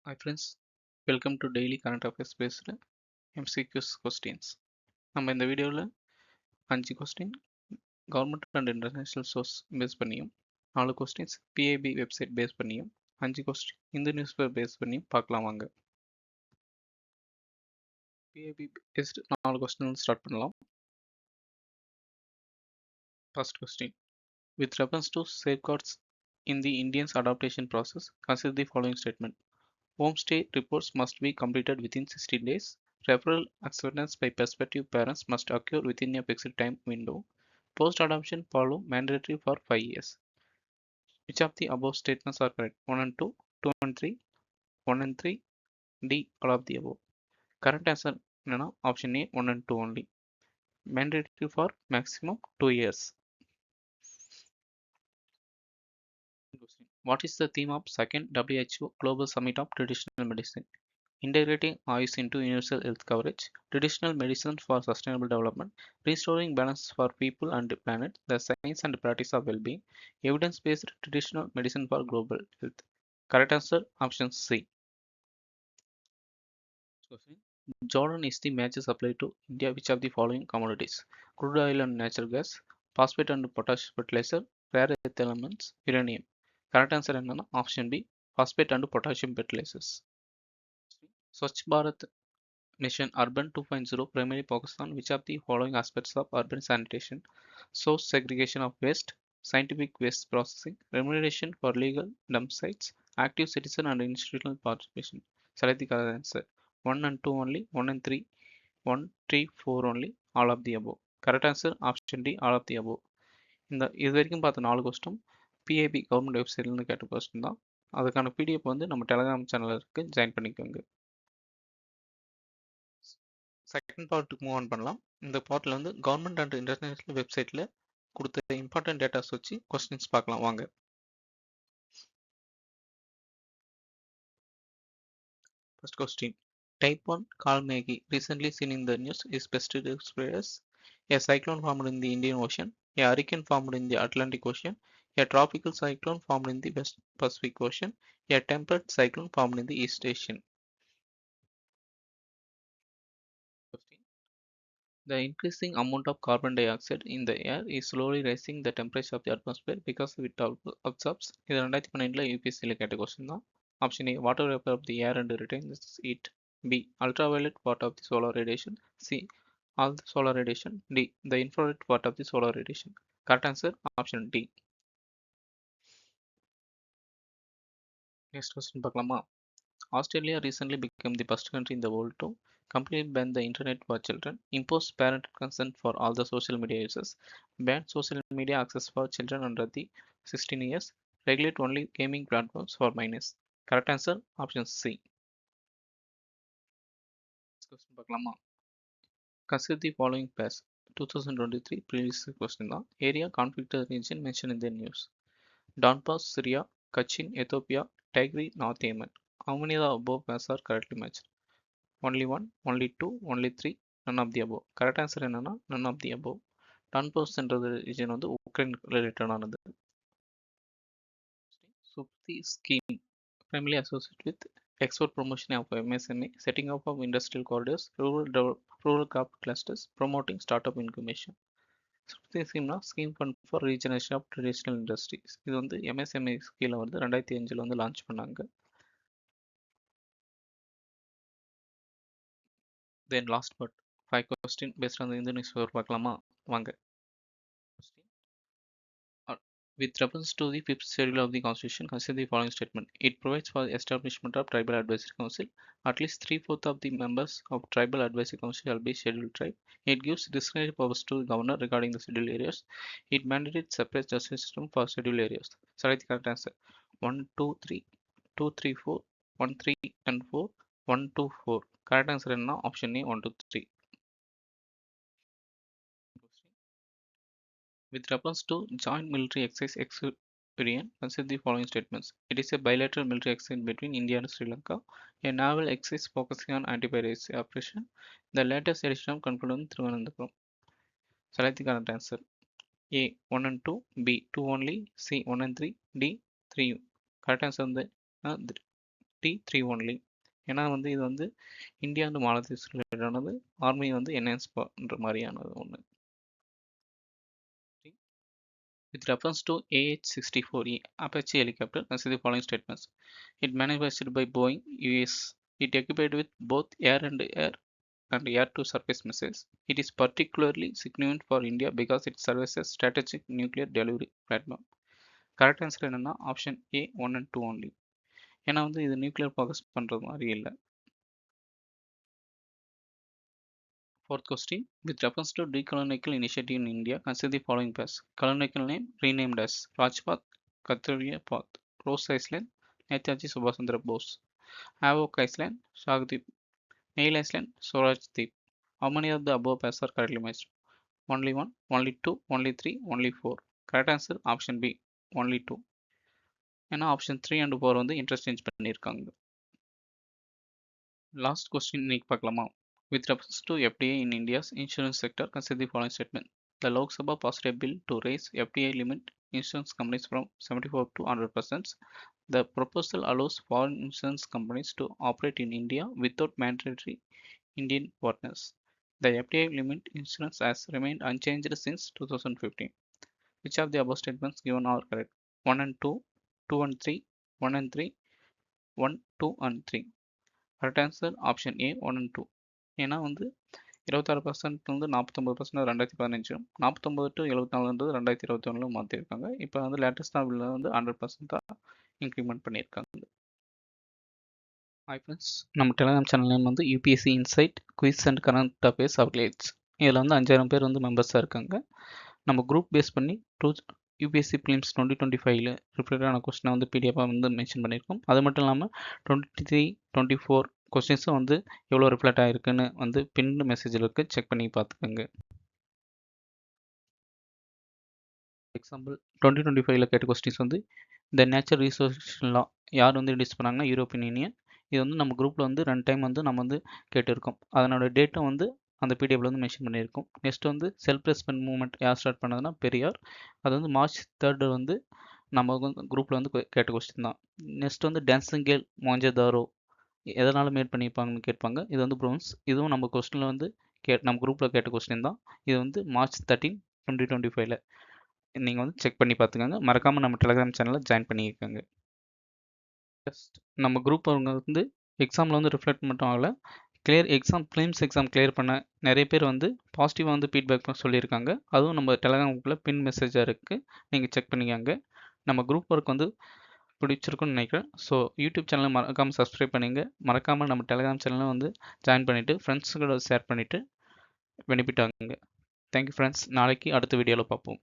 Hi friends, welcome to daily current affairs based MCQs questions. நம்ம இந்த வீடியோவில் 5 question government and international source base பண்ணியும் 4 questions PIB website base பண்ணியும் 5 question இந்த news paper base பண்ணியும் பார்க்கலாம் வாங்க. பிஐபி பேஸ்ட் 4 கொஸ்டின் ஸ்டார்ட் பண்ணலாம். First question. With reference to safeguards in the Indians adaptation process, consider the following statement. Homestay reports must be completed within 16 days. Referral acceptance by prospective parents must occur within a fixed time window. Post-adoption follow mandatory for 5 years. Which of the above statements are correct? 1 and 2, 2 and 3, 1 and 3, D, all of the above. Correct answer என்னன்னா option A, 1 and 2 only. Mandatory for maximum 2 years. What is the theme of second WHO Global Summit of Traditional Medicine? Integrating AYUS into universal health coverage, traditional medicine for sustainable development, restoring balance for people and the planet, the science and practice of well-being, evidence-based traditional medicine for global health. Correct answer option C. Jordan is the major supplier to India which of the following commodities? Crude oil and natural gas, phosphate and potash fertilizer, rare earth elements, uranium. Correct answer என்னன்னா option B, phosphate and potassium fertilizers. Swachh Bharat Mission Urban 2.0 primarily focuses on which of the following aspects of urban sanitation: source segregation of waste, scientific waste processing, remuneration for legal dump sites, active citizen and institutional participation. Select the correct answer. 1 and 2 only, 1 and 3, 1, 3, 4 only, all of the above. Correct answer option D, all of the above. இந்த இது வரைக்கும் பார்த்த 4 question PIB government வெப்சைட்லேருந்து கேட்ட question தான். அதுக்கான PDF வந்து நம்ம Telegram சேனலில் இருக்குது, ஜாயின் பண்ணிக்கோங்க. செகண்ட் பார்ட்டுக்கு மூவ் ஆன் பண்ணலாம். இந்த பார்ட்டில் வந்து கவர்மெண்ட் அண்ட் இன்டர்நேஷனல் வெப்சைட்டில் கொடுத்த இம்பார்ட்டன்ட் டேட்டாஸ் வச்சு கொஸ்டின்ஸ் பார்க்கலாம் வாங்க. First question. Type 1 Kalmegi, recently seen in the news, is best described as a cyclone formed in the Indian Ocean, a hurricane formed in the Atlantic Ocean, a tropical cyclone formed in the West Pacific Ocean, a temperate cyclone formed in the East Asian. The increasing amount of carbon dioxide in the air is slowly raising the temperature of the atmosphere because it absorbs. இது 2012 யூபிஎஸ்சியில் கேட்ட question தான். Option A water vapour of the air and retains heat, B ultraviolet part of the solar radiation, C all the solar radiation, D the infrared part of the solar radiation. Correct answer option D. Next question பார்க்கலாமா? Australia recently became the first country in the world to completely ban the internet for children, impose parental consent for all the social media users, ban social media access for children under the 16 years, regulate only gaming platforms for minors. Correct answer option C. Question பார்க்கலாமா? Consider the following pairs. 2023 previous question தான். Area conflicted region mentioned in the news. Donbass, Syria, Kachin, Ethiopia, Tigray, North Yemen. How many of the above pairs are correctly matched? Only 1, only 2, only 3, none of the above. Correct answer என்னன்னா none of the above. Donbass என்றது region வந்து Ukraine related ஆனது. Supti scheme primarily associated with export promotion of MSME, setting up of industrial corridors, rural crop clusters, promoting startup incubation. Supti scheme scheme fund for regeneration of traditional industries. இது வந்து MSME கீழ வந்து 2005 வந்து launch பண்ணாங்க. Then last but 5 question based on the Indian newspaper பார்க்கலாமா வாங்க. With reference to the fifth schedule of the Constitution, consider the following statement. It provides for the establishment of Tribal Advisory Council. At least 3/4 of the members of Tribal Advisory Council shall be scheduled tribe. It gives discretionary powers to the governor regarding the scheduled areas. It mandated separate justice system for scheduled areas. Select the correct answer. 1, 2, 3, 2, 3, 4, 1, 3 and 4, 1, 2, 4. Correct answer is option A, 1, 2, 3. With reference to joint military exercise Experian, consider the following statements. It is a bilateral military exercise between India and Sri Lanka, a naval exercise focusing on anti-piracy operation, the latest edition of concluded in Thiruvananthapuram. Select the correct answer. A 1 and 2, B 2 only, C 1 and 3, D 3. Correct answer T3 only. ஏன்னா வந்து இது வந்து India and மாலத்தீவ்ஸ் ரிலேட்டடானது, army வந்து enhance பண்ணுற மாதிரியானது ஒன்று. With reference to AH-64E Apache helicopter, consider the following statements. It manufactured by Boeing, US. It equipped with both air and air-to-surface missiles. It is particularly significant for India because it serves as strategic nuclear delivery platform. Correct answer என்னன்னா option A 1 and 2 only. ஏன்னா வந்து இது nuclear focus பண்ணுறது மாதிரி இல்லை. Fourth question. With reference to decolonial initiative in India, consider the following paths. Colonial name renamed as Rajpath, Kathuria Path, Rose Island, Netaji Subhash Chandra Bose, Havok Island, Shagdeep, Neil Island, Swaraj Deep. How many of the above paths are correctly matched? Only 1, only 2, only 3, only 4. Correct answer option B, only 2. ஏன்னா option 3 and 4 வந்து interchange பண்ணியிருக்காங்க. Last question இன்னைக்கு பார்க்கலாமா? With reference to FDI in India's insurance sector, consider the following statement. The Lok Sabha passed a bill to raise FDI limit insurance companies from 74 to 100%. The proposal allows foreign insurance companies to operate in India without mandatory Indian partners. The FDI limit insurance has remained unchanged since 2015. Which of the above statements given are correct? 1 and 2, 2 and 3, 1 and 3, 1, 2 and 3. Correct answer option A 1 and 2. ஏன்னா வந்து 26% வந்து 49% 2015, 49 to 74 2021 மாற்றிருக்காங்க. இப்போ வந்து லேட்டஸ்டாக பில்ல வந்து 100% increment பண்ணியிருக்காங்க. Hi friends, நம்ம டெலிகிராம் சேனல் நேம் வந்து UPSC inside quiz and current affairs updates. இதில் வந்து 5000 பேர் வந்து மெம்பர்ஸாக இருக்காங்க. நம்ம குரூப் பேஸ் பண்ணி யூபிஎஸ்சி பிலிம்ஸ் 2025 ரிலேட்டடான கொஸ்டினை வந்து பிடிஎஃபாக வந்து மென்ஷன் பண்ணியிருக்கோம். அது மட்டும் இல்லாமல் 23, 24 கொஸ்டின்ஸும் வந்து எவ்வளோ ரிஃப்ளெக்ட் ஆகிருக்குன்னு வந்து பின் மெசேஜில் இருக்குது, செக் பண்ணி பார்த்துக்கோங்க. எக்ஸாம்பிள் 2025 கேட்ட கொஸ்டின்ஸ் வந்து இந்த நேச்சுரல் ரிசோர்ஸ் லா யார் வந்து இன்ட்ரடியூஸ் பண்ணாங்கன்னா யூரோப்பியன் யூனியன். இது வந்து நம்ம குரூப்பில் வந்து 2 டைம் வந்து நம்ம வந்து கேட்டிருக்கோம். அதனோட டேட்டும் வந்து அந்த பிடிஎஃப்ல வந்து மென்ஷன் பண்ணியிருக்கோம். நெக்ஸ்ட் வந்து செல்ஃப் ரெஸ்பெக்ட் மூவ்மெண்ட் யார் ஸ்டார்ட் பண்ணதுன்னா பெரியார். அது வந்து March 3 வந்து நம்ம வந்து குரூப்பில் வந்து கேட்ட கொஸ்டின் தான். நெக்ஸ்ட் வந்து டான்சிங் கேர்ள் மொஹஞ்சதாரோ எதனால் மேட் பண்ணியிருப்பாங்கன்னு கேட்பாங்க. இது வந்து ப்ரோன்ஸ். இதுவும் நம்ம கொஸ்டினில் வந்து நம்ம குரூப்பில் கேட்ட கொஸ்டின் தான். இது வந்து March 13, 2025 நீங்கள் வந்து செக் பண்ணி பார்த்துக்கோங்க. மறக்காமல் நம்ம டெலிகிராம் சேனலில் ஜாயின் பண்ணியிருக்காங்க. ஜஸ்ட் நம்ம குரூப் அவங்க வந்து எக்ஸாமில் வந்து ரிஃப்ளெக்ட் மட்டும் ஆகலை, ஃபிலிம்ஸ் எக்ஸாம் கிளியர் பண்ண நிறைய பேர் வந்து பாசிட்டிவாக வந்து ஃபீட்பேக் சொல்லியிருக்காங்க. அதுவும் நம்ம டெலிகிராம் குரூப்பில் பின் மெசேஜாக இருக்குது, நீங்கள் செக் பண்ணிக்காங்க. நம்ம குரூப் ஒர்க் வந்து பிடிச்சிருக்குன்னு நினைக்கிறேன். ஸோ யூடியூப் சேனலை மறக்காமல் சப்ஸ்கிரைப் பண்ணிங்க. மறக்காமல் நம்ம டெலிகிராம் சேனலை வந்து ஜாயின் பண்ணிவிட்டு ஃப்ரெண்ட்ஸுங்களோட ஷேர் பண்ணிவிட்டு பெனிஃபிட் ஆகுங்க. Thank you friends. நாளைக்கு அடுத்த வீடியோவில் பார்ப்போம்.